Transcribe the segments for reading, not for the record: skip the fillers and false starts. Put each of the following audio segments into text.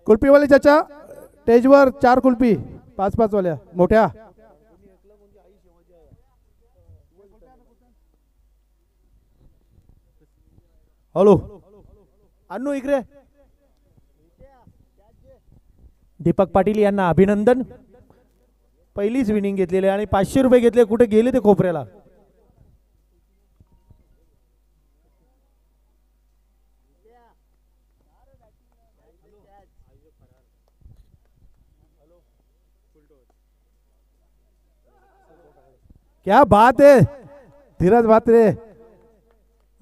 कुल्फीवाले चाचा स्टेजवर 4 कुल्फी 5-5 वाल्या मोठ्या. हॅलो अन्नू इकडे. दीपक पाटील यांना अभिनंदन. पहिलीच विनिंग घेतलेली आणि 500 रुपये घेतले. कुठे गेले ते कोपऱ्याला. क्या बात आहे धीरज म्हात्रे.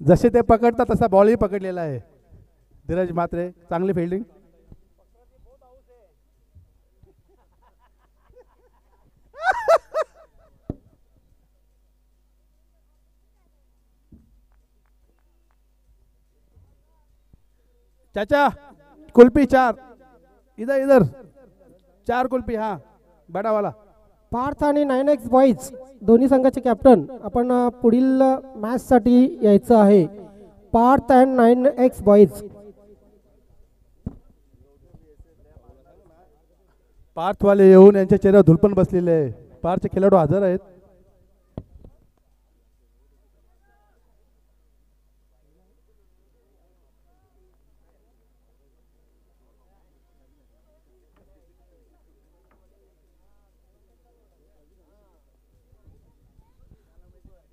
जसे ते पकडतात तसा बॉलही पकडलेला आहे धीरज म्हात्रे. चांगली फिल्डिंग. चाचा कुल्फी 4 इधर इधर 4 कुल्फी. हाँ बड़ा वाला. पार्थ आणि 9X बॉईज दोन्ही संघाचे कॅप्टन आपण पुढील मॅच साठी यायचं आहे. Parth and 9X boys. पार्थवाले येऊन यांच्या चेहऱ्यावर धुलपण बसलेले आहे. पार्थचे खेळाडू हजर आहेत.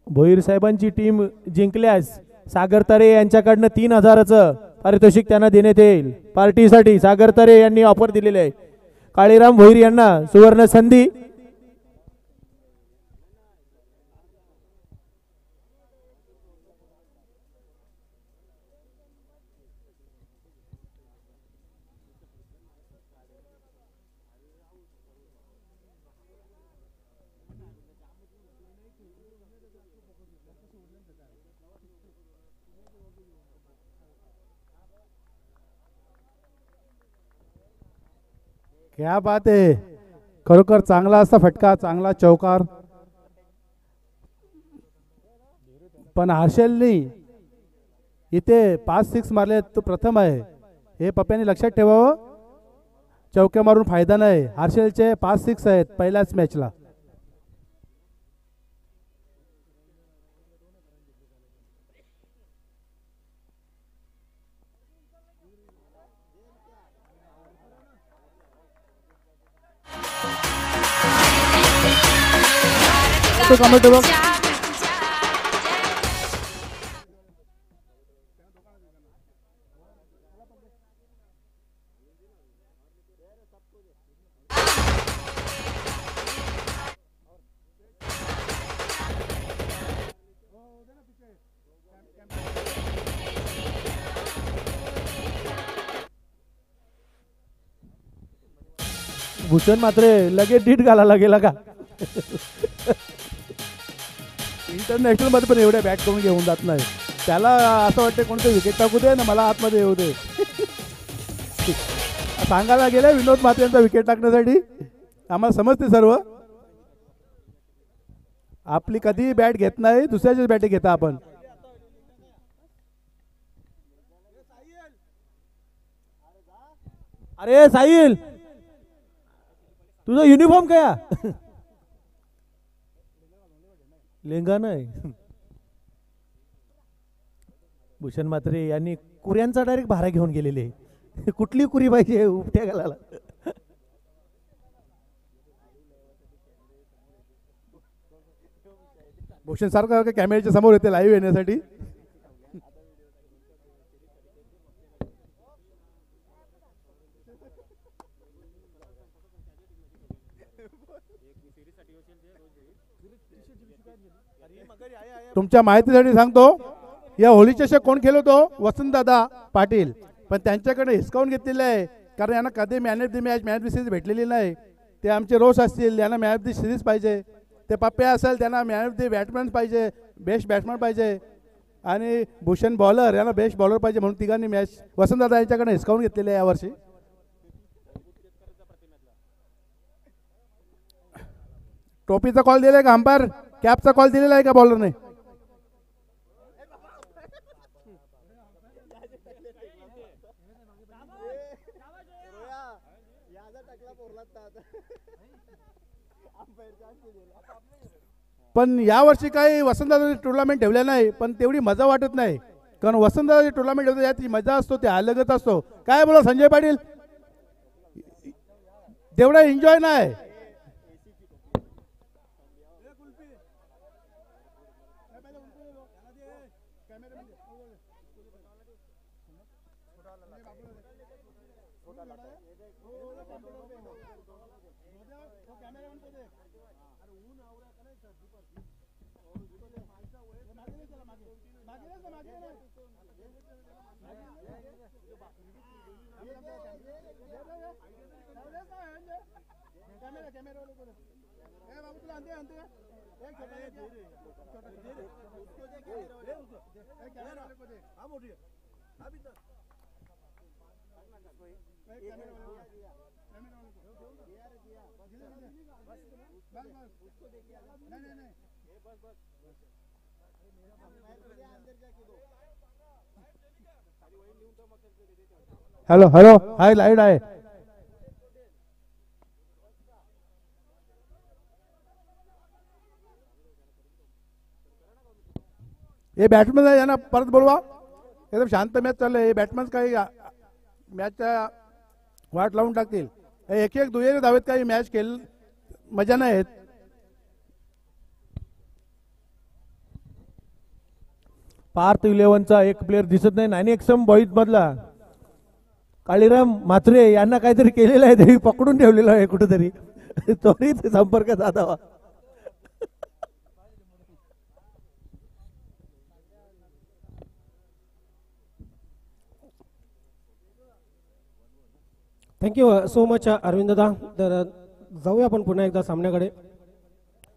भोईर साहेबांची टीम जिंकल्यास सागर तरे यांच्याकडनं 3000चं पारितोषिक त्यांना देण्यात येईल. पार्टीसाठी सागर तरे यांनी ऑफर दिलेले आहे. काळीराम भोईर यांना सुवर्ण संधी. क्या बात आहे. खरोखर चांगला असा फटका चांगला चौकार. पण हर्षलनी इथे 5-6 मारले तो प्रथम आहे. हे पप्प्याने लक्षात ठेवावं. चौक्या मारून फायदा नाही. हर्षलचे 5-6 आहेत पहिल्याच मॅचला. Comment box. भूषण मात्र लगेच डीट घालायला गेला का. इंटरनॅशनल मध्ये पण एवढ्या बॅट करून घेऊन जात नाही. त्याला असं वाटतं कोणतं विकेट टाकू दे ना मला आतमध्ये येऊ दे. सांगायला गेले विनोद म्हात्रे यांचा विकेट टाकण्यासाठी. आम्हाला समजते सर्व. आपली कधी बॅट घेत नाही दुसऱ्याचीच बॅट घेता आपण. अरे साहिल तुझा युनिफॉर्म काय. लेंगा नाही. भूषण म्हात्रे यांनी कुऱ्यांचा डायरेक्ट भारा घेऊन गेलेले. कुठली कुरी पाहिजे उपट्या घालायला. भूषण सारखं कॅमेऱ्याच्या समोर येते लाईव्ह येण्यासाठी. तुमच्या माहितीसाठी सांगतो या होली चषक कोण खेळवतो वसंतदादा पाटील. पण त्यांच्याकडे हिसकावून घेतलेलं आहे कारण यांना कधी man of the match match of the series भेटलेली नाही. ते आमचे रोष असतील यांना मॅन ऑफ द सिरीज पाहिजे. ते पप्प्या असेल त्यांना मॅन ऑफ द बॅट्समॅन पाहिजे बेस्ट बॅट्समॅन पाहिजे. आणि भूषण बॉलर यांना बेस्ट बॉलर पाहिजे. म्हणून तिघांनी मॅच वसंतदादा यांच्याकडे हिसकावून घेतलेले आहे यावर्षी. टोपीचा कॉल दिलाय का अंपायर. कॅपचा कॉल दिलेला आहे का बॉलरने. पण यावर्षी काही वसंतदादाची टुर्नामेंट ठेवल्या नाही, पण तेवढी मजा वाटत नाही. कारण वसंतदादाची टुर्नामेंट ठेवतो यात मजा असतो, ते अलगच असतो. काय बोला संजय पाटील, तेवढा एन्जॉय नाही. हॅलो हॅलो, हाय लाईट आहे. हे बॅट्समन आहे ना, परत बोलवा. एकदम शांत मॅच चाललंय. हे बॅट्समन काही मॅचच्या वाट लावून टाकतील. एक एक दुहेरी धावेत काही मॅच खेळ मजा नाही येत. पार्थ 11चा एक प्लेअर दिसत नाही. 9XM बॉईज मधला काळीराम म्हात्रे यांना काहीतरी केलेलं आहे, तरी पकडून ठेवलेलं आहे कुठेतरी. त्वरित संपर्क साधावा. थँक्यू सो मच अरविंद दादा. तर जाऊया आपण पुन्हा एकदा सामन्याकडे.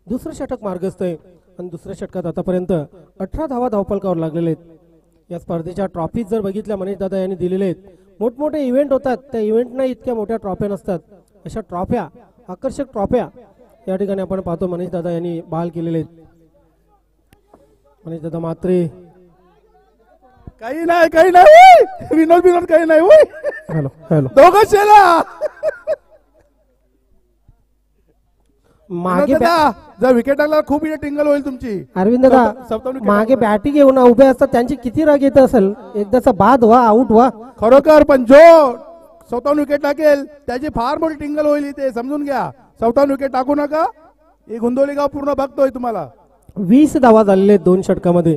दुसरं षटक मार्गस्थ आहे आणि दुसऱ्या षटकात आतापर्यंत 18 धावा धावफलकावर लागलेले आहेत. या स्पर्धेच्या ट्रॉफीज जर बघितल्या मनीष दादा यांनी दिलेले आहेत. मोठमोठे इव्हेंट होतात, त्या इव्हेंटना इतक्या मोठ्या ट्रॉफ्या नसतात. अशा ट्रॉफ्या, आकर्षक ट्रॉफ्या या ठिकाणी आपण पाहतो मनीष दादा यांनी बहाल केलेले आहेत. मनीष दादा मात्रे काही नाही, काही नाही, विनोद काही नाही. हॅलो हॅलो, दोघं शेला मागे जर विकेट टाकला खूप टिंगल होईल तुमची. अरविंद दादा मागे बॅटिंग घेऊन उभे असतात, त्यांची किती राग येत असेल. एकदाचा बाद व्हा, आउट व्हा. खरोखर, पण जो स्वतःहून विकेट टाकेल त्याची फार मोठी टिंगल होईल. ते समजून घ्या. स्वतःहून विकेट टाकू नका. ही गुंदोली गाव पूर्ण बघतोय तुम्हाला. 20 धावा झालेले 2 षटकामध्ये.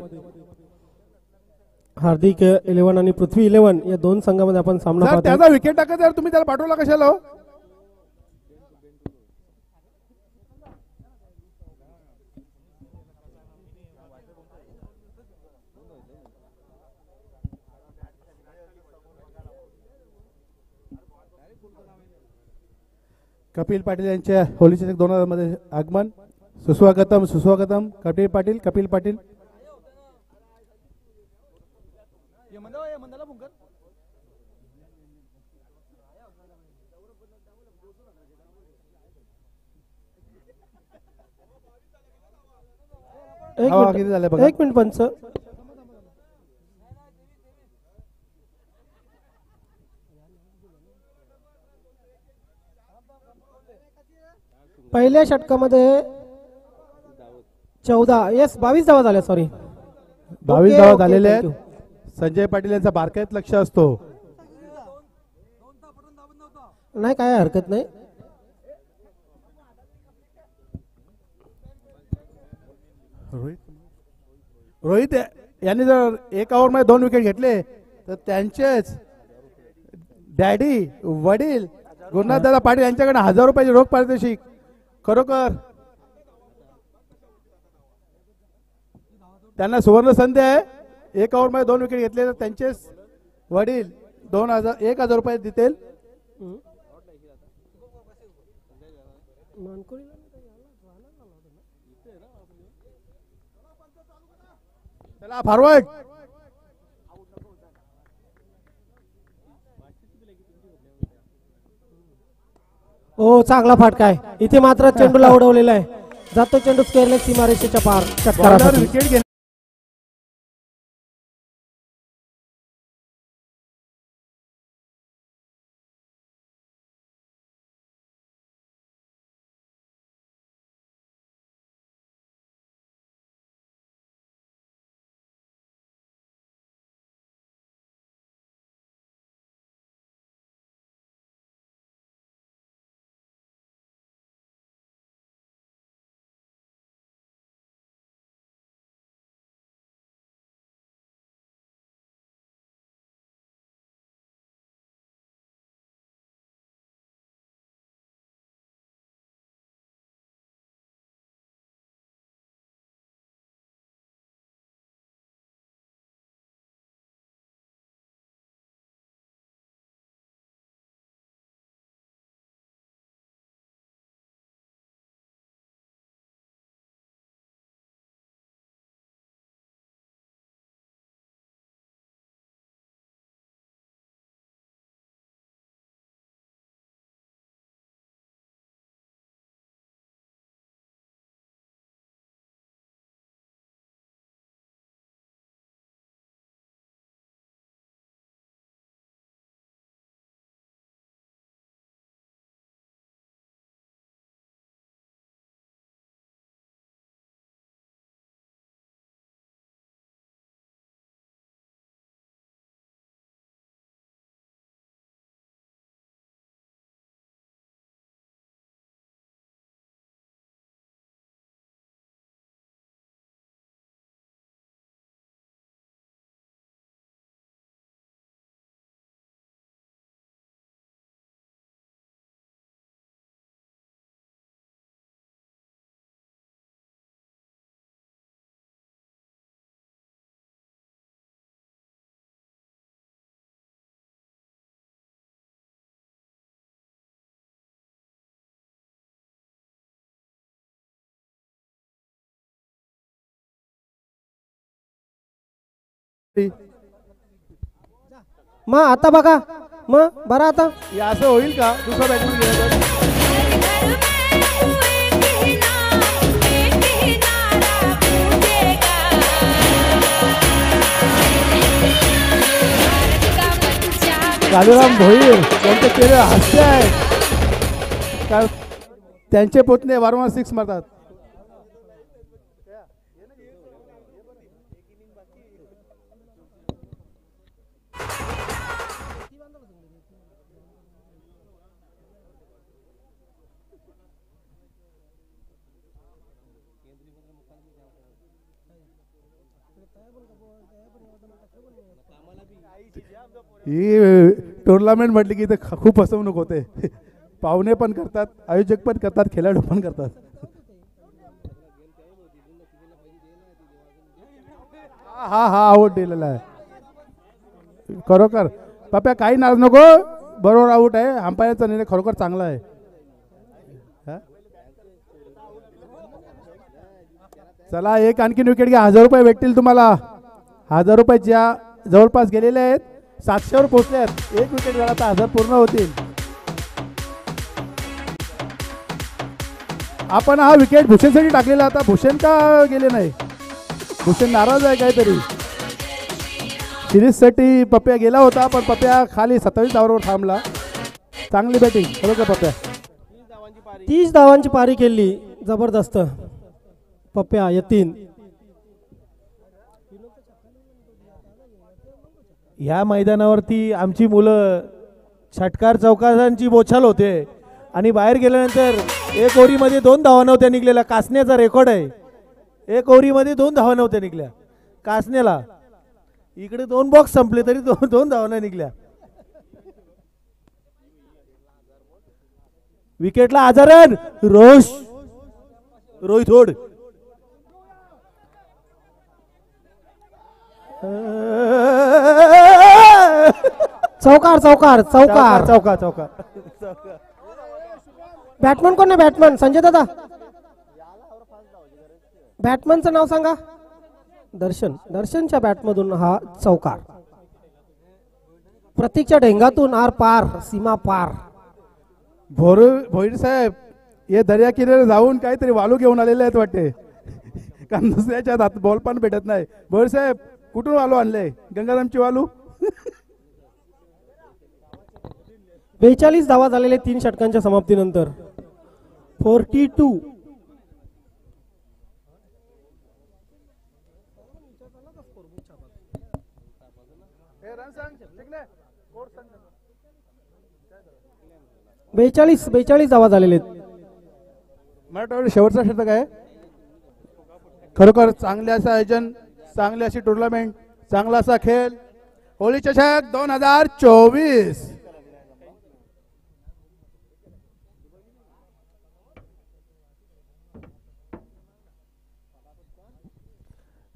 हार्दिक 11 आणि पृथ्वी 11 या 2 संघामध्ये आपण सामना पाहतो. त्याचा विकेट टाकत यार, तुम्ही त्याला पाठवला कशाला हो? कपिल पाटील यांच्या होलीच्या 2000 मध्ये आगमन. सुस्वागतम सुस्वागतम कपिल पाटील. कपिल पाटील एक मिनिट पंच. पहिल्या षटकामध्ये 22 धावा झाल्या. सॉरी 22 धावा झालेले आहेत. संजय पाटील यांचा बारकाईत लक्ष असतो. नाही, काय हरकत नाही. रोहित यांनी जर 1 ओव्हर मध्ये 2 विकेट घेतले तर त्यांचेच डॅडी वडील गुरुनाथदादा पाटील यांच्याकडे 1000 रुपयाचे रोख पारितोषिक. खरोखर त्यांना सुवर्ण संधी आहे. 1 ओव्हर मध्ये 2 विकेट घेतले तर त्यांचेच वडील 1000 रुपये देतील. चला फॉरवर्ड. ओ चांगला फाटका आहे इथे. मात्र चेंडूला उडवलेला आहे. जातो चेंडू स्क्वेअर लेग सीमारेषेच्या पार. षटकारासाठी विकेट मग आता बघा, मग बरं आता हे असं होईल का दुसरा बॅटमॅन गेला तर? कालूराम भोईर यांचे चेहरे हास्य आहे कारण त्यांचे पोतने वारंवार सिक्स मारतात. ही टुर्नामेंट म्हटली की इथे खूप फसवणूक होते. पाहुणे पण करतात, आयोजक पण करतात, खेळाडू पण करतात. हा हा आउट दिलेला आहे खरोखर. पप्या काही नाराज नको, बरोबर आउट आहे. अंपायरचा निर्णय खरोखर चांगला आहे. चला एक आणखीन विकेट घ्या. 1000 रुपये भेटतील तुम्हाला. 1000 रुपयाच्या जवळपास गेलेले आहेत. 700 वर पोहोचले आहेत. एक विकेट झाला तर 1000 पूर्ण होतील. आपण हा विकेट भूषणसाठी टाकलेला. आता भूषण का गेले नाही? भूषण नाराज आहे काहीतरी. सिरीजसाठी पप्या गेला होता पण पप्या खाली 27 धावांवर थांबला. चांगली बॅटिंग खरोखर पप्या. 30 धावांची पारी केली, जबरदस्त. पप्या यतीन. ह्या मैदानावरती आमची मुलं षटकार चौकारांची बोछाल होते आणि बाहेर गेल्यानंतर एक ओव्हरीमध्ये 2 धावा नव्हत्या निघलेल्या. कासण्याचा रेकॉर्ड आहे. एक ओव्हरीमध्ये 2 धावा नव्हत्या निघल्या कासण्याला. इकडे 2 बॉक्स संपले तरी 2 धावा नाही निघल्या. विकेटला आजारन रोहित होड. चौकार चौकार चौकार. चौका चौका. बॅटमन कोण आहे? बॅटमन संजय दादा. बॅटमनचं नाव सांगा. दर्शन. दर्शनच्या बॅटमधून हा चौकार. प्रतीकच्या ढेंगातून आर पार, सीमा पार. भोईर साहेब हे दर्या किनारे जाऊन काहीतरी वालू घेऊन आलेले आहेत वाटते. कारण दुसऱ्याच्या हातात बॉल पण भेटत नाही. भोईर साहेब कुठून वालू आणले? गंगारामची वालू. 42 धावा झालेले 3 षटकांच्या समाप्तीनंतर. 42. बेचाळीस धावा झालेले. मला वाटतं शेवटचा षटक आहे. खरोखर चांगले असं आयोजन, चांगली अशी टुर्नामेंट, चांगला असा खेळ. होळी चषक 2024.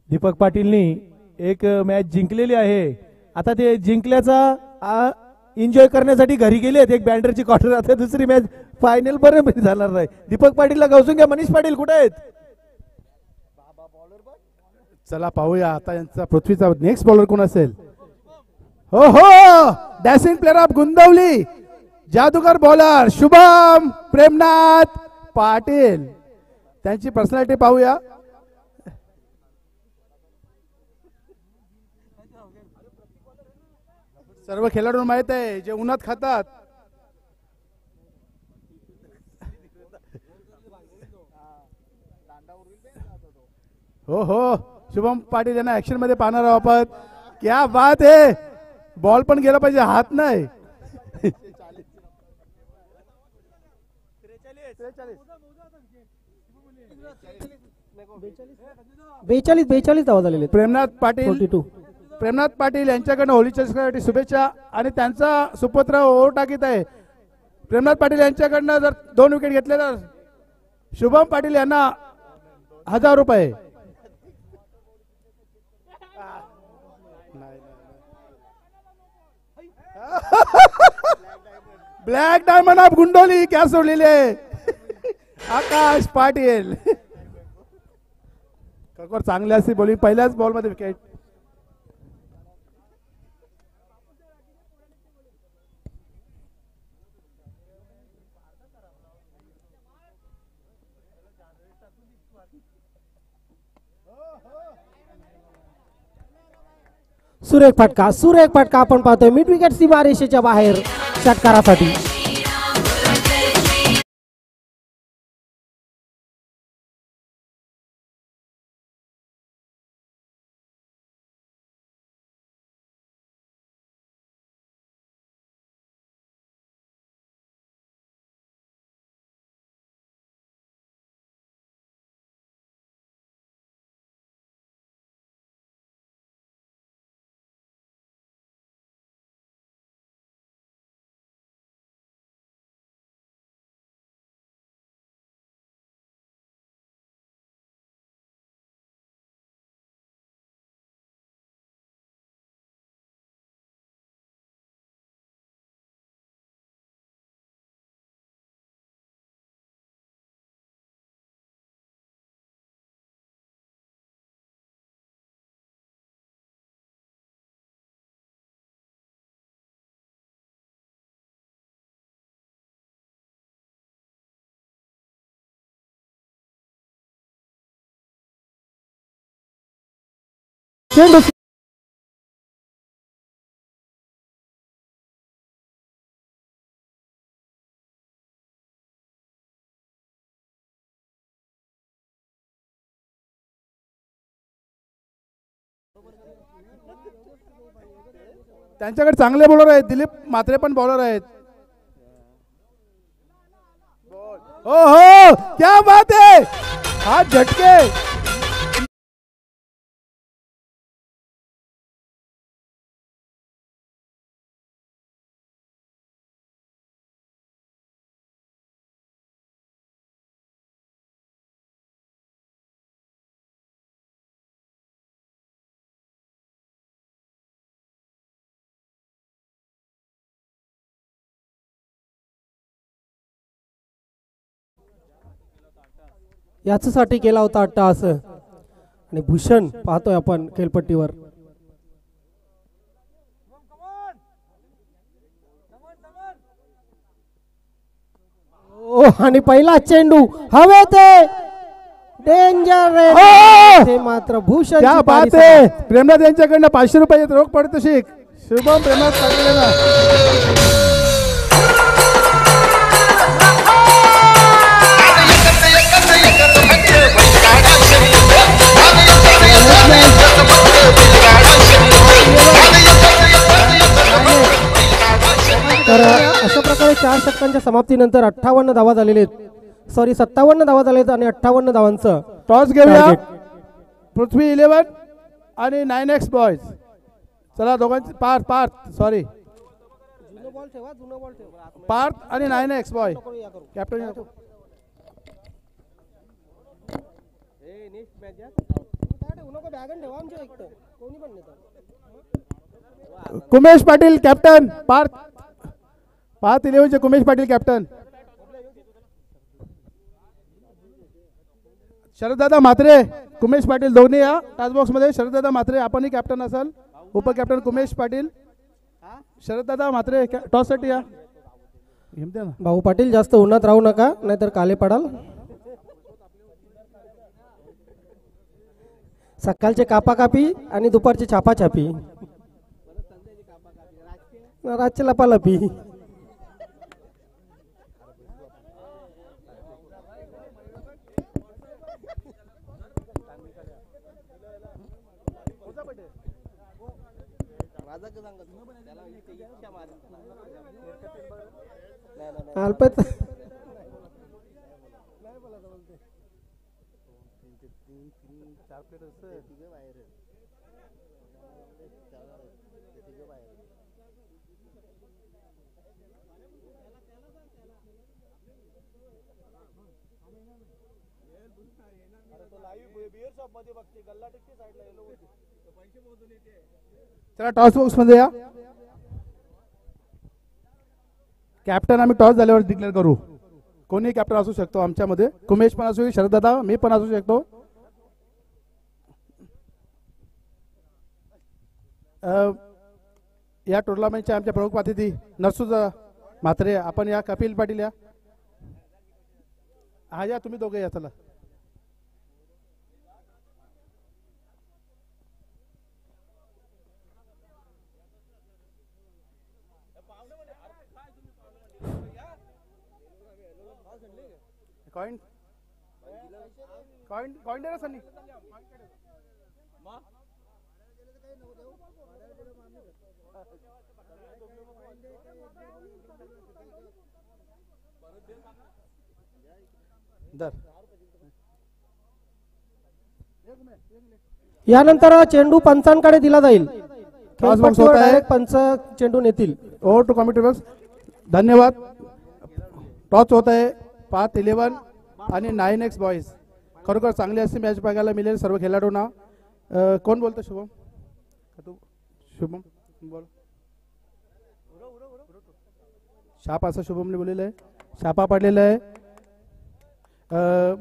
दीपक पाटीलनी एक मॅच जिंकलेली आहे. आता ते जिंकल्याचा एन्जॉय करण्यासाठी घरी गेलेत. एक बँडरची क्वार्टर. आता दुसरी मॅच फायनल पर्यंत जाणार नाही. दीपक पाटीलला गवसून घ्या. मनीष पाटील कुठे आहेत? चला पाहूया आता यांचा पृथ्वीचा नेक्स्ट बॉलर कोण असेल. हो हो, डॅशिंग प्लेअर ऑफ गुंदवली, जादूगर बॉलर शुभम प्रेमनाथ पाटील. त्यांची पर्सनॅलिटी पाहूया. सर्व खेळाडूंना माहित आहे जे उन्हात खातात. हो हो, शुभम पाटील यांना ऍक्शन मध्ये पाहणार आहोत आपण. क्या बात आहे. बॉल पण गेला पाहिजे, हात नाही. 42 धावा झालेले. प्रेमनाथ पाटील 42. प्रेमनाथ पाटील यांच्याकडनं होली चषकासाठी शुभेच्छा आणि त्यांचा सुपुत्र ओव्हर टाकीत आहे. प्रेमनाथ पाटील यांच्याकडनं जर 2 विकेट घेतले तर शुभम पाटील यांना 1000 रुपये. ब्लॅक डायमंड ऑफ गुंडोली क्या सोडलेले आकाश पाटील. खरोखर चांगली असते बॉलिंग. पहिल्याच बॉल मध्ये विकेट. सुरेख फटका आपण पाहतोय मिड विकेट सीमारेषेच्या बाहेर षटकारासाठी. चेंडू त्यांच्याकडे चांगले बॉलर आहेत. दिलीप म्हात्रे पण बॉलर आहेत. हो हो क्या बात है, हाथ झटके. याच्यासाठी केला होता अट्टहास आणि भूषण पाहतोय आपण खेळपट्टीवर. आणि पहिला चेंडू हवे ते डेंजर ते मात्र भूषण. क्या बात है, प्रेमनाथ यांच्याकडनं 500 रुपये रोख पारितोषिक. शुभम प्रेमनाथ पाटील. तर अशा प्रकारे 4 षटकांच्या समाप्तीनंतर 58 धावा झालेले आहेत. सॉरी 57 धावा झालेत आणि 58 धावांचं टॉस घेऊया. पृथ्वी 11 आणि 9X बॉयज. चला दोघांची पार्थ सॉरी पार्थ आणि 9X boy captain. Kumesh Patil captain. Parth 11 Kumesh Patil captain. शरददादा म्हात्रे कुमेश पाटील दोन्ही या टास्क बॉक्स मध्ये. शरददादा म्हात्रे आपणही कॅप्टन असाल. उपकॅप्टन कुमेश पाटील. शरददादा म्हात्रे टॉस साठी या. भाऊ पाटील जास्त उन्हात राहू नका नाहीतर काले पडाल. सकाळचे कापाकापी आणि दुपारची छापाछापी, रातची लपालपी. अल्पत चला टॉस बॉक्स मध्ये या. कॅप्टन आम्ही टॉस झाल्यावर डिक्लेअर करू. कोणी कॅप्टन असू शकतो आमच्यामध्ये. कुमेश पण असू, शरददादा मी पण असू शकतो. या टुर्नामेंटचे आमच्या प्रमुख अतिथी नरसूदा म्हात्रे आपण या. कपिल पाटील या. हा या तुम्ही दोघे या. चला कॉइन कॉइन कॉइन दे ना सनी. दर यानंतर चेंडू पंचांकडे दिला जाईल. Toss box खेळपट्टीवर होत आहे. direct पंच चेंडू नेतील. Over to commentary box. धन्यवाद. टॉस होत आहे 5-11 आणि 9x बॉईज. खरोखर चांगली अशी मॅच बघायला मिळेल सर्व खेळाडूंना. कोण बोलतो? शुभम तू. शुभम बोल. शाप असं शुभमने बोललेलं आहे. शापा पडलेला आहे.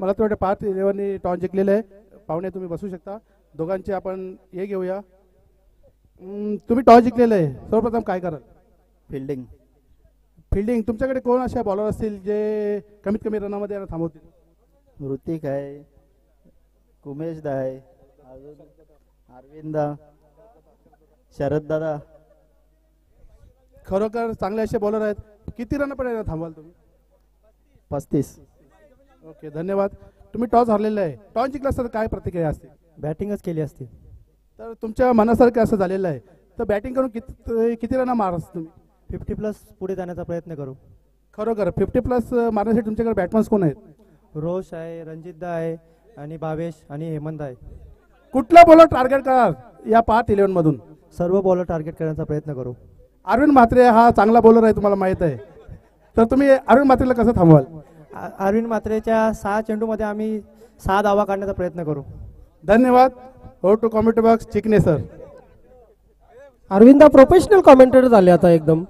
मला तर वाटतं 5-11 टॉस जिंकलेलं आहे. पाहुणे तुम्ही बसू शकता. दोघांचे आपण हे घेऊया. तुम्ही टॉस जिंकलेलं आहे. सर्वप्रथम काय कराल? फिल्डिंग. फिल्डिंग. तुमच्याकडे कोण अशा बॉलर असतील जे कमीत कमी रनामध्ये यांना थांबवतील? ऋतिक आहे, उमेश दा आहे, अजून अरविंदा, शरद दादा. खरोखर चांगले असे बॉलर आहेत. किती रन पण यांना थांबवाल तुम्ही? 35. ओके धन्यवाद. तुम्ही टॉस हरलेला आहे. टॉस जिंकला असता तर काय प्रतिक्रिया असते? बॅटिंगच केली असती. तर तुमच्या मनासारखं असं झालेलं आहे. तर बॅटिंग करून किती रन मारास तुम्ही? 50+ पुढे जाण्याचा प्रयत्न करू. खरोखर 50+ मारण्यासाठी तुमच्याकडे बॅट्समन्स कोण आहेत? रोश आहे, रणजितदा आहे आणि भावेश आणि हेमंत आहे. कुठला बॉलर टार्गेट कराल या 5-11 मधून? सर्व बॉलर टार्गेट करण्याचा प्रयत्न करू. अरविंद म्हात्रे हा चांगला बॉलर आहे तुम्हाला माहित आहे. तर तुम्ही अरविंद म्हात्रेला कसं थांबवाल? अरविंद म्हात्रेच्या 6 चेंडूमध्ये आम्ही 6 धावा काढण्याचा प्रयत्न करू. धन्यवाद. हो टू कॉमेंट्री बॉक्स चिकने सर. अरविंदा प्रोफेशनल कॉमेंटेटर झाले आता एकदम.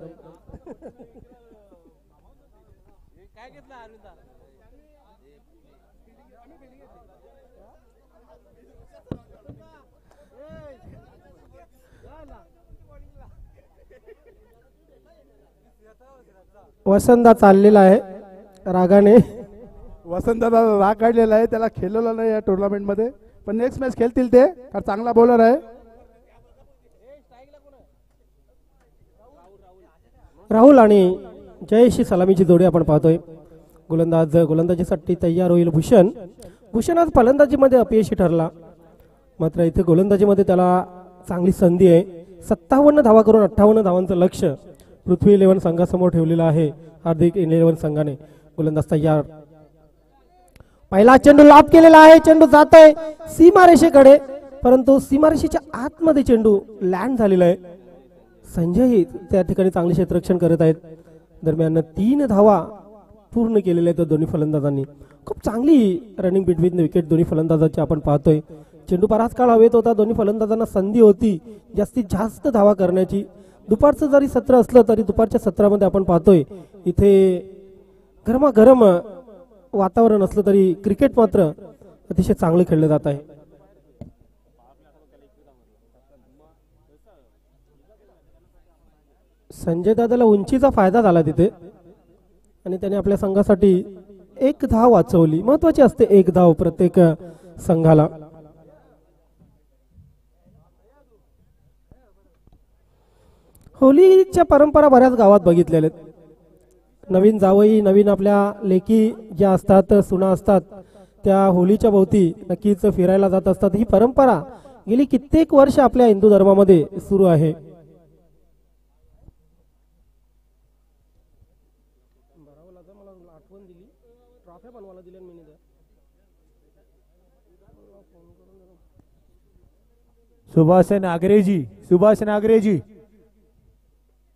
वसंता चाललेला आहे रागाने. वसंतदादा राग काढलेला आहे. त्याला खेळलेला नाही या टुर्नामेंट मध्ये. पण नेक्स्ट मॅच खेळतील ते. कारण चांगला बॉलर आहे. राहुल आणि जयशी सलामीची जोडी आपण पाहतोय. गोलंदाजीसाठी तयार होईल भूषण. भूषण आज फलंदाजीमध्ये अपयशी ठरला. मात्र इथे गोलंदाजीमध्ये त्याला चांगली संधी आहे. 57 धावा करून 58 धावांचं लक्ष पृथ्वी 11 संघासमोर ठेवलेलं आहे. हार्दिक 11 संघाने. गोलंदाज तयार. पहिला चेंडू लाभ केलेला आहे. चेंडू जात आहे सीमारेषेकडे, परंतु सीमारेषेच्या आतमध्ये चेंडू लँड झालेला आहे. संजय त्या ठिकाणी चांगले क्षेत्ररक्षण करत आहेत. दरम्यान 3 धावा पूर्ण केलेल्या आहेत दोन्ही फलंदाजांनी. खूप चांगली रनिंग बिटवीन विकेट दोन्ही फलंदाजांची आपण पाहतोय. चेंडू बराच काळ हवेत होता. दोन्ही फलंदाजांना संधी होती जास्तीत जास्त धावा करण्याची. दुपारचं जरी सत्र असलं तरी दुपारच्या सत्रामध्ये आपण पाहतोय इथे गरमागरम वातावरण असलं तरी क्रिकेट मात्र अतिशय चांगलं खेळलं जात आहे. संजय दादाला उंचीचा फायदा झाला तिथे आणि त्याने आपल्या संघासाठी 1 धाव वाचवली. महत्वाची असते 1 धाव प्रत्येक संघाला. होलीच्या परंपरा बऱ्याच गावात बघितलेल्या आहेत. नवीन जावई नवीन आपल्या लेकी ज्या असतात सुना असतात त्या होलीच्या भोवती नक्कीच फिरायला जात असतात. ही परंपरा गेली कित्येक वर्ष आपल्या हिंदू धर्मामध्ये सुरू आहे. Subhash Nagareji. Subhash Nagareji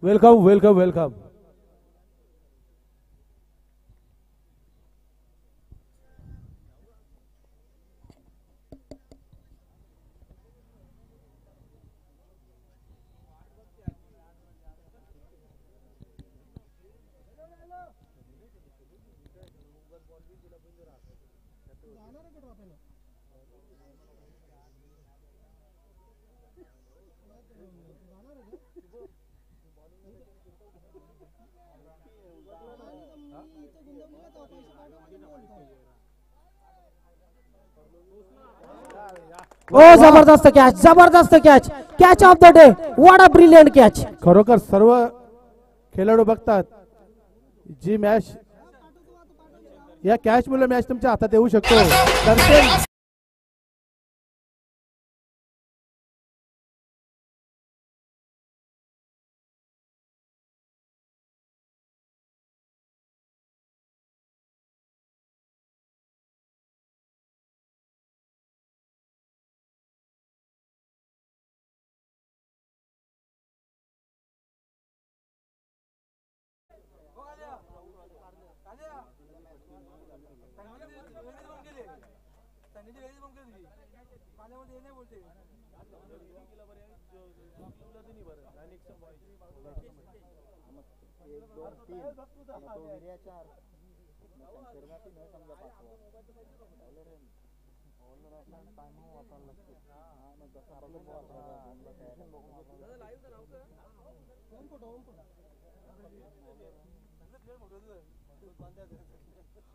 welcome welcome welcome. ओ जबरदस्त कॅच. जबरदस्त catch. Catch of the day. What a brilliant catch. खरोखर सर्व खेळाडू बघतात जी मॅच या कॅच मुळे मॅच तुमच्या हातात येऊ शकतो. दर्शन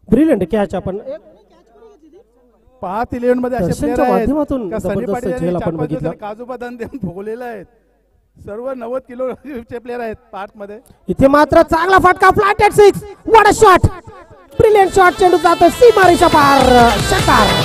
ब्रिलियंट कॅच आपण पाच 11 मध्ये असे दर्शनच्या प्लेयर आहेत माध्यमातून का सनी जबरदस्त पाटील झेल यांनी आपण 4-5 बघितला. दिवसांनी काजू बदाम देऊन भोगलेले आहेत. सर्व 90 किलोचे प्लेयर आहेत पाच मध्ये. इथे मात्र चांगला फटका flatted 6 what a shot brilliant shot चेंडू जातो सीमारेषा पार षटकार.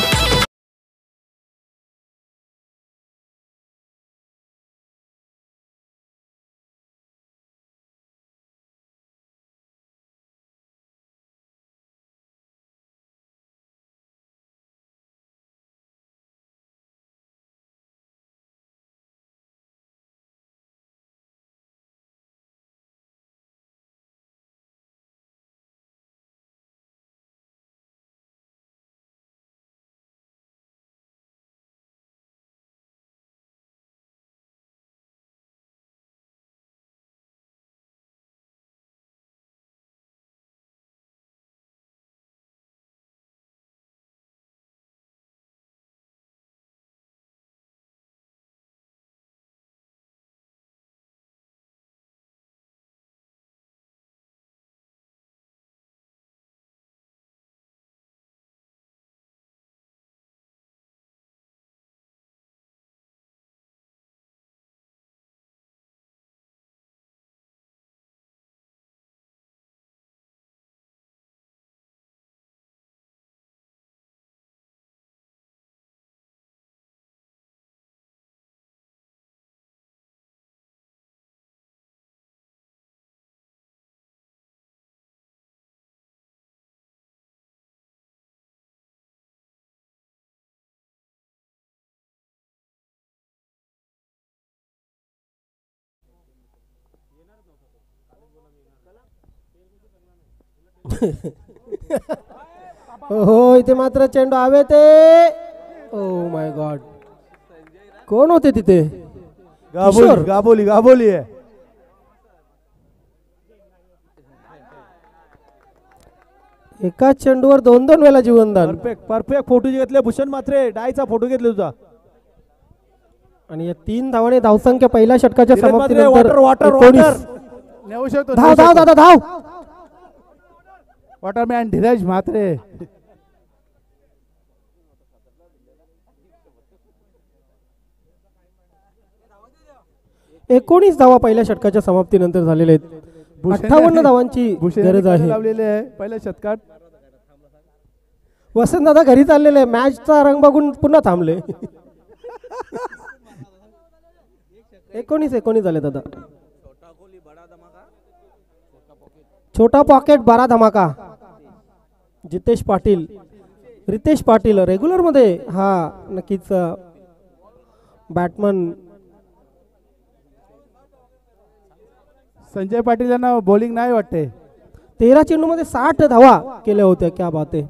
हो इथे मात्र चेंडू हवे ते. ओ माय गॉड कोण होते तिथे. गाबोली आहे. एका चेंडूवर 2-2 वेळा जीवनदान. परफेक्ट फोटो घेतले भूषण मात्रे. डायचा फोटो घेतला तुझा. आणि या 3 धावाने धावसंख्या पहिल्या षटकाच्या समाप्तीनंतर वॉटर 19. नेऊ शकतो. धाव धाव दादा धाव. वॉटरमॅन धीरज म्हात्रे. 19 धावा पहिल्या षटकाच्या समाप्तीनंतर झालेले आहेत. 58 धावांची गरज आहे. लावलेले आहे पहिल्या षटकात. वसंत दादा घरी चाललेले मॅचचा रंग बघून पुन्हा थांबले. 19 झाले दादा. छोटा पॉकेट बडा धमाका. जितेश पाटील रितेश पाटील रेग्युलर मध्ये हा नक्कीच बॅटमन. संजय पाटील यांना बॉलिंग नाही वाटते. 13 चेंडू मध्ये 60 धावा केल्या होत्या. क्या बात आहे.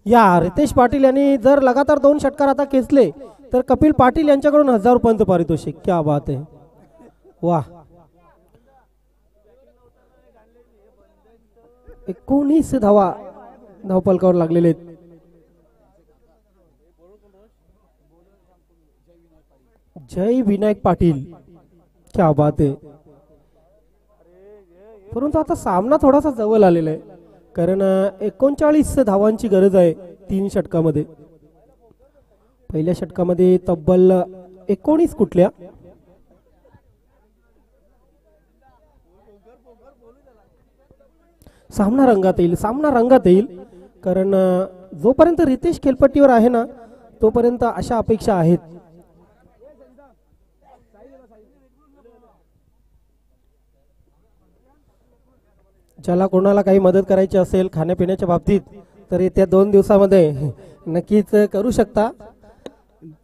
या रितेश पाटील यांनी जर लगातार 2 षटकार आता खेचले तर कपिल पाटील यांच्याकडून 1000 रुपयांचं पारितोषिक. क्या बात आहे. वाह. 19 धावा धावफलकावर लागलेले आहेत. जय विनायक पाटील. क्या बात आहे. परंतु आता सामना थोडासा जवळ आलेला आहे कारण 39 धावांची गरज आहे 3 षटकामध्ये. पहिल्या षटकामध्ये तब्बल 19 कुठल्या सामना रंगात येईल, सामना रंगात येईल. कारण जोपर्यंत रितेश खेळपट्टीवर आहे ना तोपर्यंत अशा अपेक्षा आहेत. ज्याला कोणाला काही मदत करायची असेल खाण्यापिण्याच्या बाबतीत तर येत्या 2 दिवसामध्ये नक्कीच करू शकता.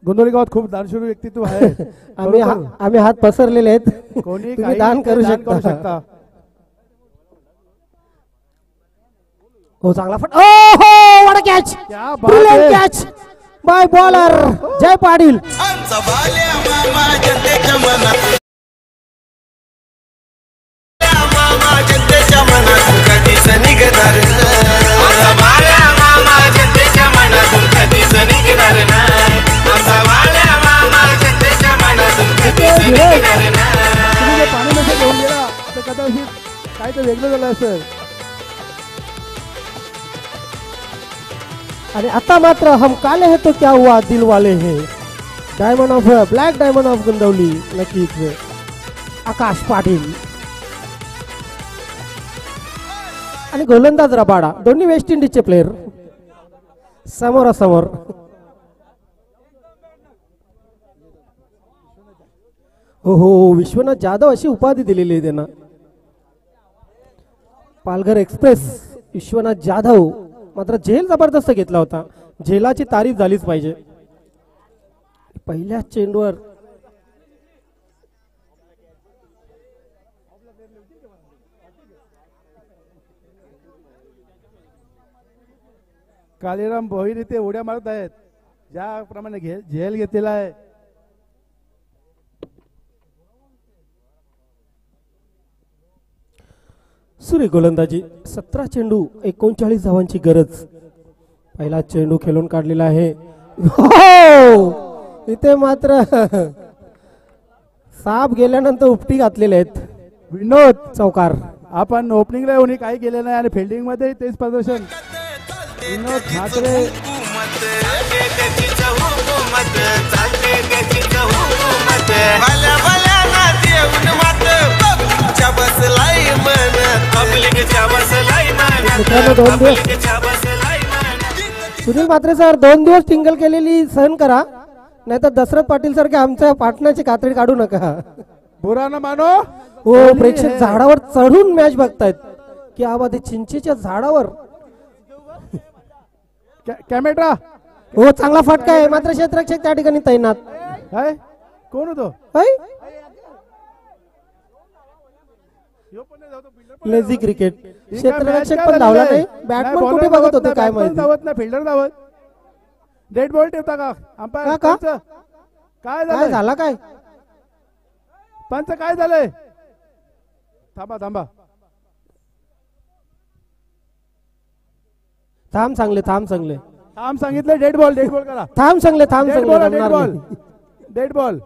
गोंदवली गावात खूप दानशूर व्यक्तित्व आहे. आम्ही हात पसरलेले आहेत. कोणी तुम्ही काही दान करू दान शकता. हो चांगला फट. ओहो व्हाट अ कॅच, क्या बात ब्रिलियंट है. कॅच बाय बॉलर जय पाटील. आमचा बाल्या मामा जनतेच्या मनात, मामा जनतेच्या मनात कधीच निघणार नाही. आमचा बाल्या मामा जनतेच्या मनातून कधीच निघणार नाही. आमचा बाल्या मामा जनतेच्या मनातून कधीच निघणार नाही. तुम्ही जे पाणी नसेल घेऊन गेला तर कदाचित काय तर वेगळं झालं असेल. आणि आता मात्र हम काले है तो क्या हुआ दिल वाले है. Diamond of black diamond of Gondavali नक्कीच आकाश पाटील आणि गोलंदाज रबाडा दोन्ही वेस्ट इंडिजचे प्लेयर समोरासमोर. हो हो विश्वनाथ जाधव अशी उपाधी दिलेली आहे त्यांना. पालघर एक्सप्रेस विश्वनाथ जाधव. मात्र झेल जबरदस्त घेतला होता. झेलाची तारीफ झालीच पाहिजे. पहिल्याच चेंडूवर कालीराम भोईर इथे उड्या मारत आहेत. ज्याप्रमाणे झेल घेतलेला आहे. सुरे गोलंदाजी 17 चेंडू 39 धावांची गरज. पहिला चेंडू खेळून काढलेला आहे. हो! इथे मात्र साप गेल्यानंतर उपटी घातलेले आहेत. विनोद चौकार. आपण ओपनिंगला येऊन काही केले नाही आणि फिल्डिंग मध्ये तेच प्रदर्शन. विनोद ठाकरे हुकूमत त्याचीच हुकूमत चालते त्याचीच हुकूमत. भल्या भल्या ना देऊन मात पब्लिकच्या बसलाई मन, पब्लिकच्या बसलाई मित्रांनो, 2 दिवस पब्लिकच्या बसलाई मन. सुनील म्हात्रे सर 2 दिवस टिंगल केलेली सहन करा, नाही तर दशरथ पाटील सारखे आमच्या पाटणाची कातडी काढू नका. बुरा न मानो. हो प्रेक्षक झाडावर चढून मॅच बघतायत की आबा ते चिंचेच्या झाडावर. कॅमेरा हो चांगला फटका आहे. मात्र क्षेत्ररक्षक त्या ठिकाणी तैनात. काय कोण होतो. Lazy cricket. क्षेत्ररक्षक पण धावला नाही. बॅटमन कुठे बघत होते काय माहिती. धावत नाही, फिल्डर धावत. डेड बॉल ठेवता का अंपायर. का? काय काय झाला काय. पंच काय झालंय. थांबा थांबा. थांब चांगले थांब चांगले थांब सांगितलं. डेड बॉल करा. थांब चांगले थांब डेड बॉल चांगले. Dead ball.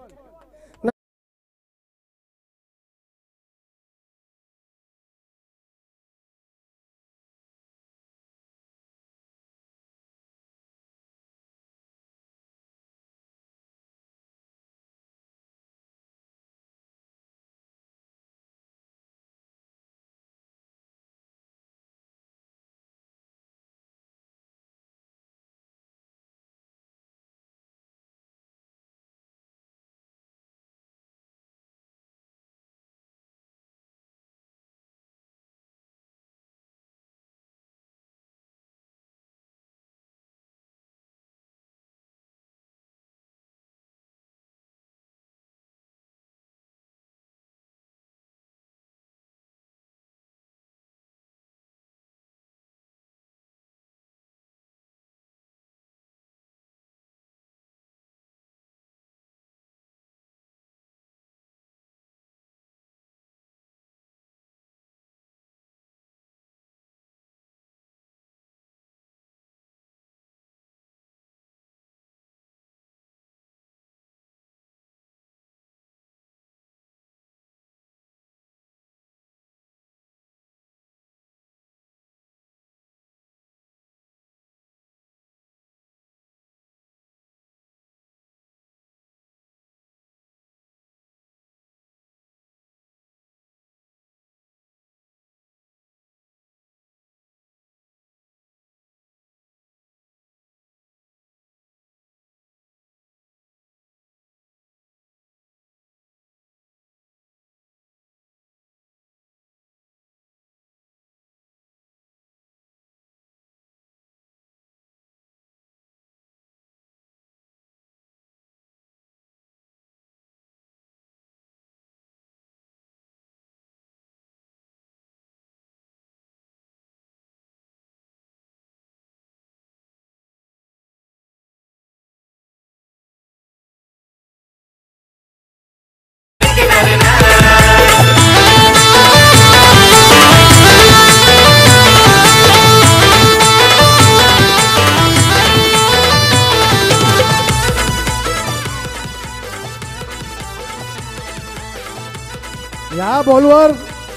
ह्या बॉलवर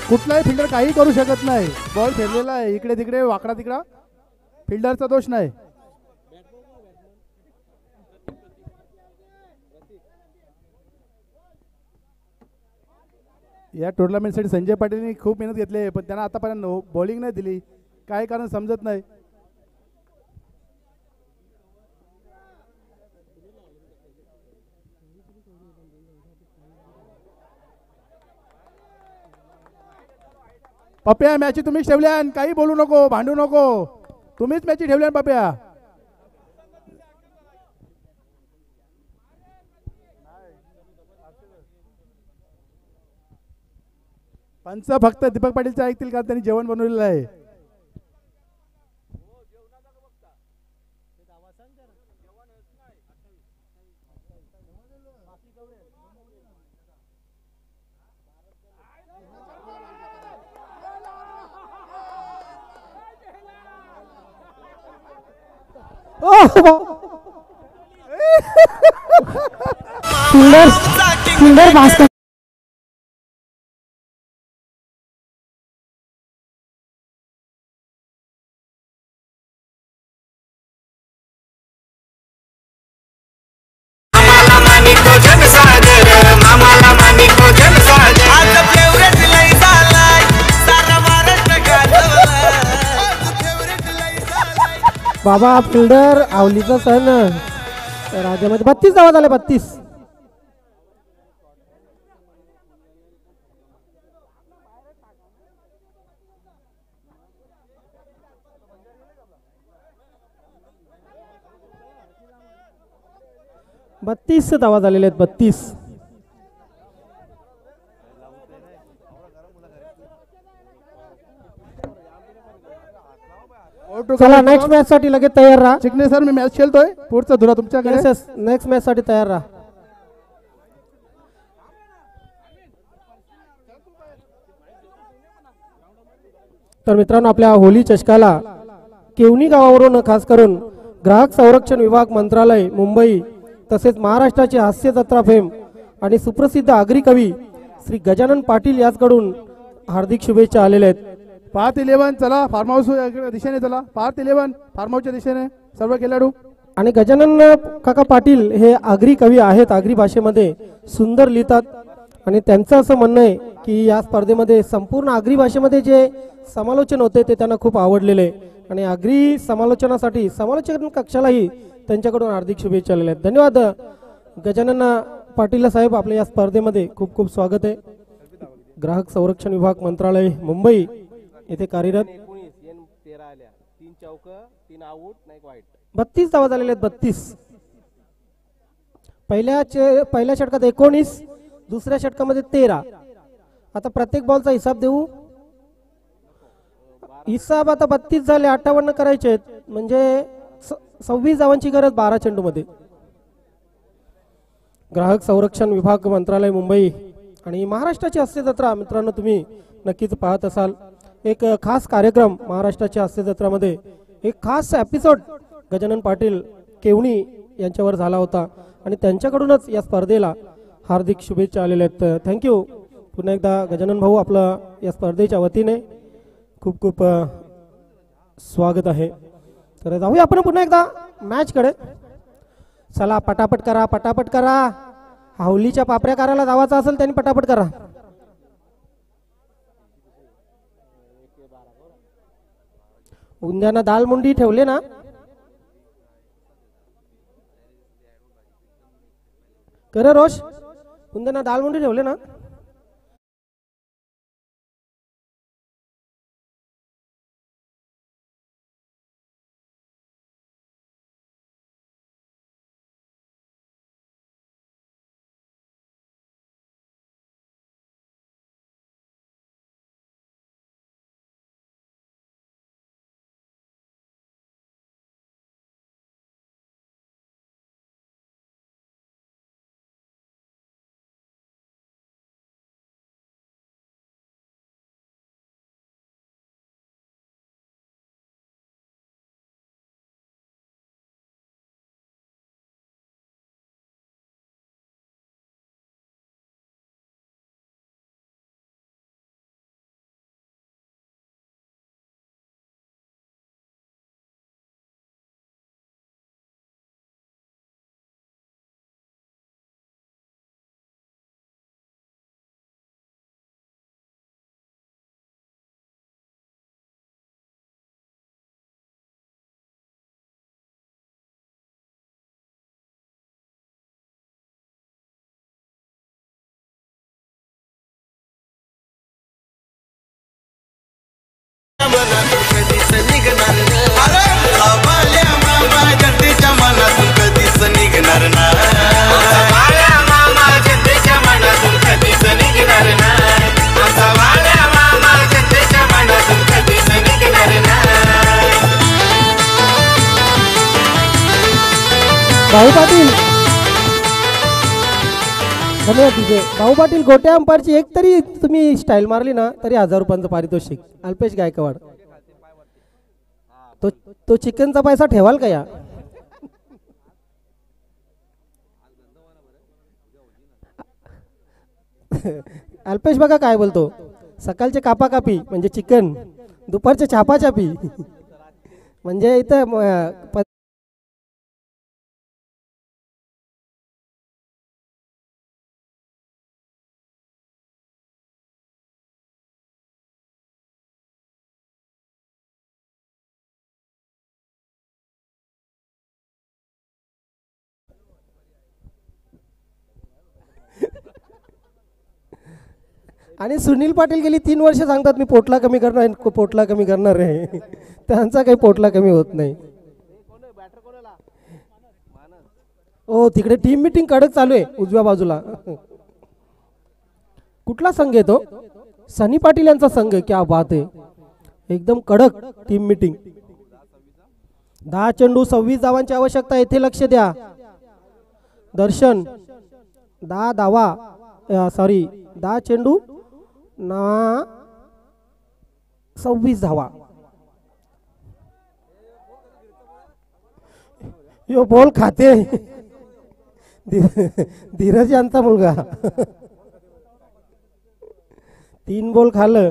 कुठलाही फिल्डर काही करू शकत नाही. बॉल फिरलेला आहे इकडे तिकडे वाकडा तिकडा, फिल्डरचा दोष नाही. या टुर्नामेंटसाठी संजय पाटीलनी खूप मेहनत घेतली आहे, पण त्यांना आतापर्यंत बॉलिंग नाही दिली. काय कारण समजत नाही. पप्या मॅची तुम्हीच ठेवल्या, काही बोलू नको, भांडू नको. तुम्हीच मॅची ठेवल्या पप्या. पंच फक्त दीपक पाटीलचं ऐकतील का? त्यांनी जेवण बनवलेलं आहे. सुंदर भास्कर मामाला मानिको जनसागर आज फेवरेट लई झालाय सारा महाराष्ट्र गाजवलाय. बाबा फिल्डर आवलीचा सण राज्यामध्ये 32 धावा झाले. 32 32 धावा झालेले आहेत. 32. चला नेक्स्ट मॅच साठी लगेच तयार राहा. चिकणे सर मी मॅच खेळतोय, पुढचा धुरा तुमच्याकडे. नेक्स्ट मॅच साठी तयार राहा. तर मित्रांनो आपल्या होली चषकाला केवणी गावावरून खास करून ग्राहक संरक्षण विभाग मंत्रालय मुंबई तसेच महाराष्ट्राचे हास्य जत्रा फेम आणि सुप्रसिद्ध आगरी कवी श्री गजानन पाटील याचकडून हार्दिक शुभेच्छा आलेल्या आहेत. पार्थ 11 चला फार्म हाऊस दिशेने चला. पार्थ 11 फार्म हाऊसच्या दिशेने सर्व खेळाडू. आणि गजानन काका पाटील हे आगरी कवी आहेत. आगरी भाषेमध्ये सुंदर लिहितात आणि त्यांचं असं म्हणणं आहे की या स्पर्धेमध्ये संपूर्ण आगरी भाषेमध्ये जे समालोचन होते ते त्यांना खूप आवडलेले आणि आगरी समालोचनासाठी समालोचन कक्षालाही त्यांच्याकडून हार्दिक शुभेच्छा आलेल्या आहेत. धन्यवाद गजानन पाटील साहेब. आपल्या या स्पर्धेमध्ये खूप खूप स्वागत आहे. ग्राहक संरक्षण विभाग मंत्रालय मुंबई येथे कार्यरत. 32 धावा झालेल्या आहेत. 32. पहिल्या षटकात 19, दुसऱ्या षटकामध्ये 13. आता प्रत्येक बॉलचा हिसाब देऊ. हिसाब आता 32 झाले, 58 करायचे आहेत म्हणजे 26 धावांची गरज 12 चेंडूमध्ये. ग्राहक संरक्षण विभाग मंत्रालय मुंबई आणि महाराष्ट्राची हास्य जत्रा मित्रांनो तुम्ही नक्कीच पाहत असाल. एक खास कार्यक्रम महाराष्ट्राच्या हास्य जत्रामध्ये एक खास एपिसोड गजानन पाटील केवणी यांच्यावर झाला होता आणि त्यांच्याकडूनच या स्पर्धेला हार्दिक शुभेच्छा आलेल्या आहेत. थँक्यू पुन्हा एकदा गजानन भाऊ, आपलं या स्पर्धेच्या वतीने खूप खूप स्वागत आहे. तर जाऊया आपण पुन्हा एकदा मॅच कडे. चला पटापट करा, पटापट करा. हावलीच्या पापऱ्या करायला जावाचा असेल त्यांनी पटापट करा. उंद्याना दाल मुंडी ठेवले ना. कर रोश, उंद्याना दाल मुंडी ठेवले ना. भाऊ पाटील धन्यवाद तुझे. भाऊ पाटील गोट्या अंपायरची एक तरी तुम्ही स्टाईल मारली ना तरी 1000 रुपयांचं पारितोषिक. अल्पेश गायकवाड तो चिकनचा पैसा ठेवाल का या? अल्पेश बघा काय बोलतो, सकाळचे कापाकापी म्हणजे चिकन, दुपारचे छापाछापी म्हणजे इथं आणि सुनील पाटील गेली 3 वर्ष सांगतात मी पोटला कमी करणार, पोटला कमी करणार आहे. त्यांचा काही पोटला कमी होत नाही. हो तिकडे टीम मीटिंग कडक चालू आहे उजव्या बाजूला. कुठला संघ आहे तो? सनी पाटील यांचा संघ. क्या बात आहे, एकदम कडक टीम मीटिंग. 10 चेंडू 26 धावांची आवश्यकता. येथे लक्ष द्या. दर्शन 10 धावा, सॉरी 10 चेंडू ना 26 धावा. यो बॉल खाते धीरज यांचा मुलगा. 3 बॉल खाल्लं.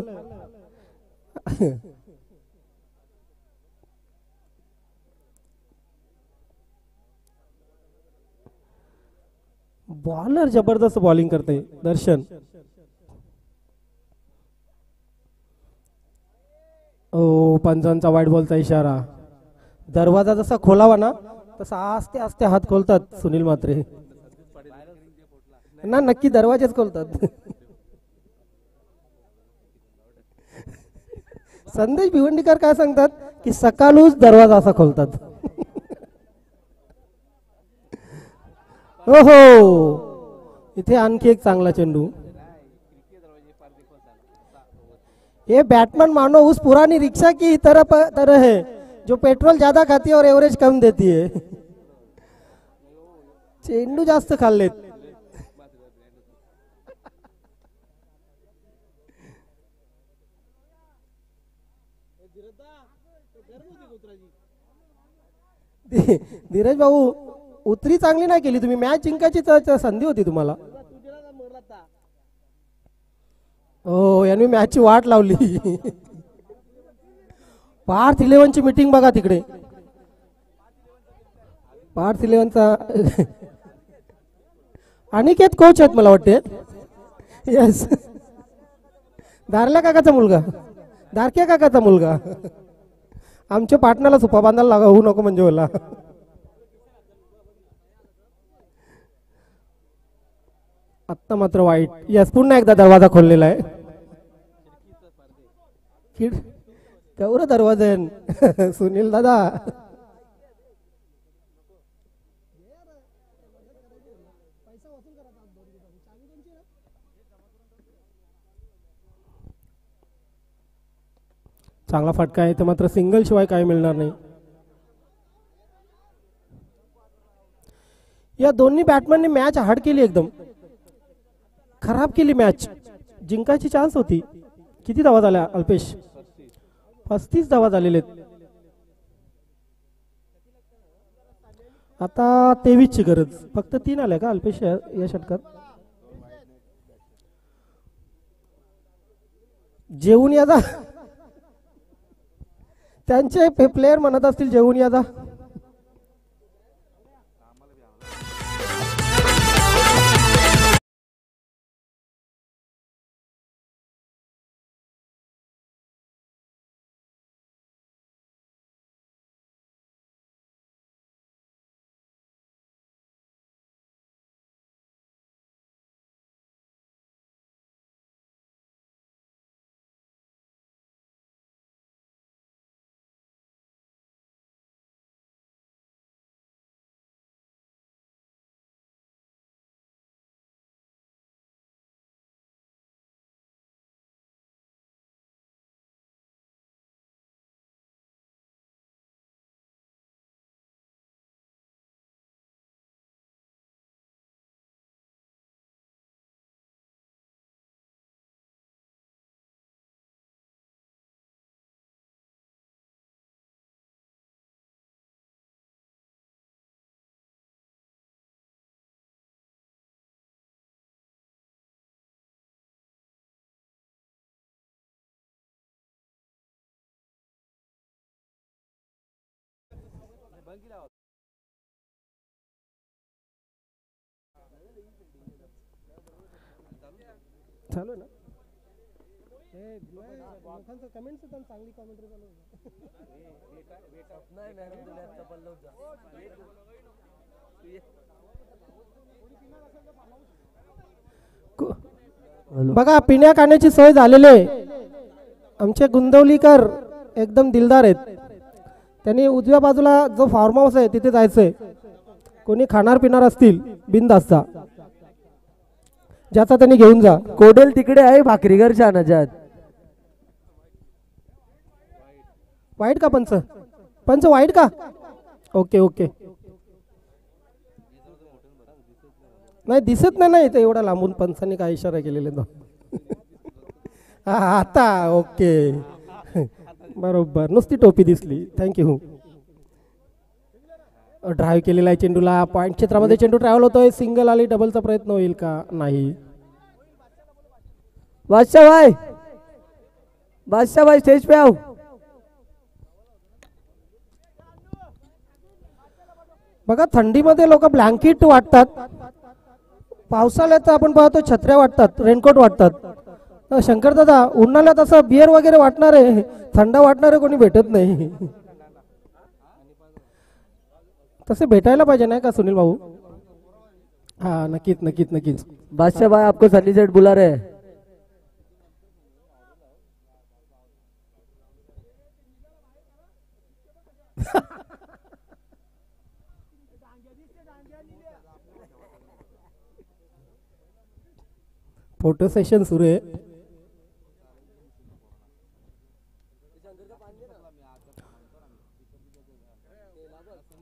बॉलर जबरदस्त बॉलिंग करते दर्शन. ओ पंचांचा वाईट बॉलचा इशारा. दरवाजा जसा खोलावा ना तसा आस्ते आस्ते हात खोलतात सुनील म्हात्रे ना. नक्की दरवाजेच खोलतात. संदेश भिवंडीकर काय सांगतात की सकाळूच दरवाजा असा खोलतात. हो हो, इथे आणखी एक चांगला चेंडू. ये बैट्समैन मानो उस पुरानी रिक्शा की तरह है जो पेट्रोल ज्यादा खाती है और एवरेज कम देती है. चेंडू जास्त खाल्लेत. धीरज भाऊ उतरी चांगली नाही केली तुम्ही. मॅच जिंकायची संधी होती तुम्हाला. हो यांनी मॅचची वाट लावली. पार्थ 11ची मीटिंग बघा तिकडे. पार्थ 11चा अनिकेत कोच आहेत मला वाटते. येस, दारल्या काकाचा मुलगा, दारक्या काकाचा मुलगा. आमच्या पाटणाला सुपा बांधायला होऊ नको म्हणजे मला. आत्ता मात्र वाईट. यस, पुन्हा एकदा दरवाजा खोललेला आहे. केवढा दरवाजा आहे सुनील दादा. चांगला फटका आहे तर मात्र सिंगल शिवाय काय मिळणार नाही. या दोन्ही बॅट्समॅननी मॅच हार्ड केली, एकदम खराब केली मॅच. जिंकायची चान्स होती. किती धावा झाल्या अल्पेश? 35 धावा झालेले आहेत. आता 23 ची गरज. फक्त 3 आल्या का अल्पेश या षटकात? जेवून या जा. त्यांचे प्लेयर म्हणत असतील जेवून या जा. चालू आहे ना लोकांचं कमेंट्स पण चांगली कमेंट्री चालू बघा पिण्या खाण्याची सोय झालेली आहे. आमचे गुंदवलीकर एकदम दिलदार आहेत. त्यांनी उजव्या बाजूला जो फार्म हाऊस आहे तिथे जायचंय. कोणी खाणार पिणार असतील बिनधास्त ज्याचा त्यांनी घेऊन जा. कोडेल तिकडे आहे भाकरीगर शहानाजात. वाईट का पंच पंच वाईट का ओके ओके नाही दिसत नाही ना इथे एवढा लांबून पंचांनी काय इशारा केलेले तो हा आता ओके बरोबर नुसती टोपी दिसली थँक्यू. ड्राईव्ह केलेला आहे चेंडूला पॉईंट क्षेत्रामध्ये चेंडू ट्रॅव्हल होतोय. सिंगल आली डबलचा प्रयत्न होईल का नाही. बादशाह भाई स्टेज पे आओ. बघा थंडीमध्ये लोक ब्लँकेट वाटतात. पावसाळ्यात आपण पाहतो छत्र्या वाटतात रेनकोट वाटतात. शंकर दादा उन्हाळ्यात असं बियर वगैरे वाटणारे थंड वाटणारे कोणी भेटत नाही. तसे भेटायला पाहिजे नाही का सुनील भाऊ. हाँ नक्कीच नक्कीच नक्कीच. बादशाह भाई आपको सनी सेठ बुला रहे हैं. फोटो सेशन सुरू आहे.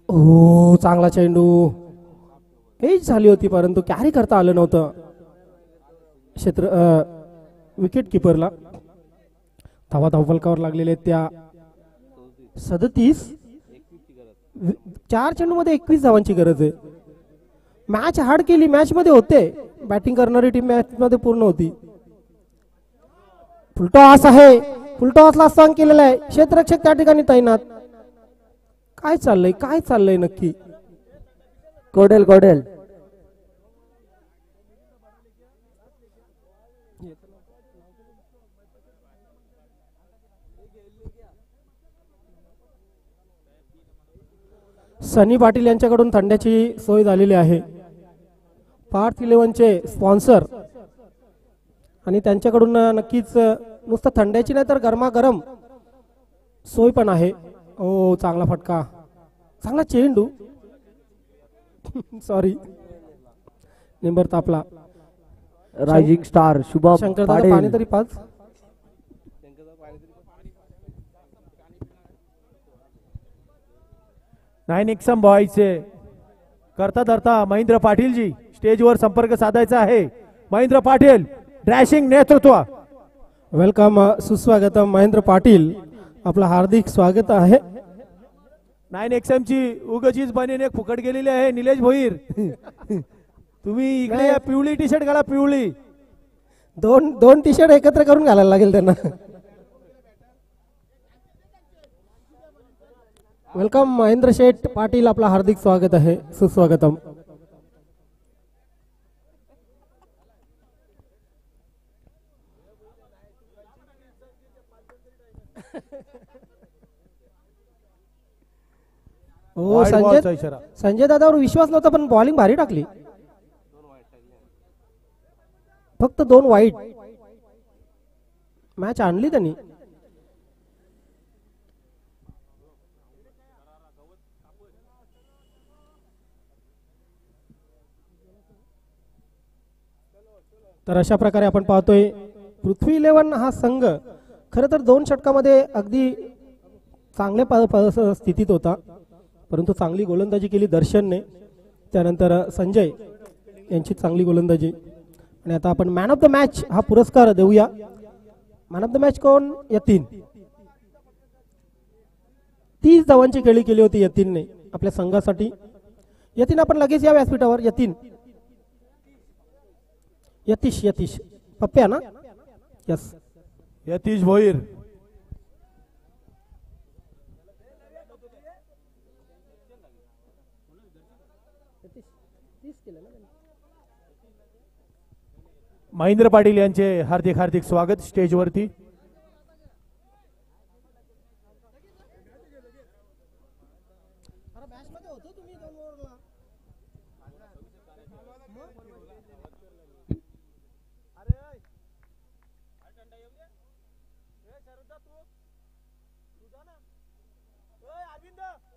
हो चांगला चेंडू हेच झाली होती परंतु कॅरी करता आलं नव्हतं क्षेत्र विकेट किपरला. धावा धावफलकावर लागलेले त्या 37 4 चेंडू मध्ये 21 धावांची गरज आहे. मॅच हार्ड केली मॅच मध्ये होते. बॅटिंग करणारी टीम मॅच मध्ये पूर्ण होती. फुलटॉस आहे. फुलटॉसला स्थान केलेलं आहे. क्षेत्ररक्षक त्या ठिकाणी तैनात. काय चाललंय नक्की. कोडेल कोडेल सनी पाटील यांच्याकडून थंड्याची सोय झालेली आहे. पार्थ 11चे स्पॉन्सर आणि त्यांच्याकडून नक्कीच नुसतं थंड्याची नाही तर गरमागरम सोय पण आहे. ओ चांगला फटका चांगला चेंडू सॉरी निंबर तापला. रायझिंग स्टार शुभम शंकर दादा पाणी तरी पाच. नाईन एक्सम बॉयचे करता धरता महेंद्र पाटील जी स्टेजवर संपर्क साधायचा आहे. महेंद्र पाटील ड्रॅशिंग नेतृत्व. वेलकम सुस्वागतम महेंद्र पाटील आपलं हार्दिक स्वागत आहे. 9 एक्सएम ची उगचीच बनेन एक फुकट गेलेली आहे. निलेश भोईर तुम्ही इकडे या. पिवळी टी शर्ट घाला पिवळी. दोन टी शर्ट एकत्र करून घालायला लागेल त्यांना. वेलकम महेंद्र शेठ पाटील आपलं हार्दिक स्वागत आहे सुस्वागतम. हो संजय दादावर विश्वास नव्हता पण बॉलिंग भारी टाकली. फक्त 2 वाईट मॅच आणली त्यांनी. तर अशा प्रकारे आपण पाहतोय पृथ्वी 11 हा संघ खरं तर 2 षटकामध्ये अगदी चांगल्या स्थितीत होता परंतु चांगली गोलंदाजी केली दर्शनने. त्यानंतर संजय यांची चांगली गोलंदाजी. आणि आता आपण मॅन ऑफ द मॅच हा पुरस्कार देऊया. मॅन ऑफ द मॅच कोण? यतीन. 30 धावांची खेळी केली होती यतीनने आपल्या संघासाठी. यतीन आपण लगेच या व्यासपीठावर. यतीश पप्प्या ना. यस यतीश भोईर. महेंद्र पाटील यांचे हार्दिक हार्दिक स्वागत स्टेजवरती. अरविंद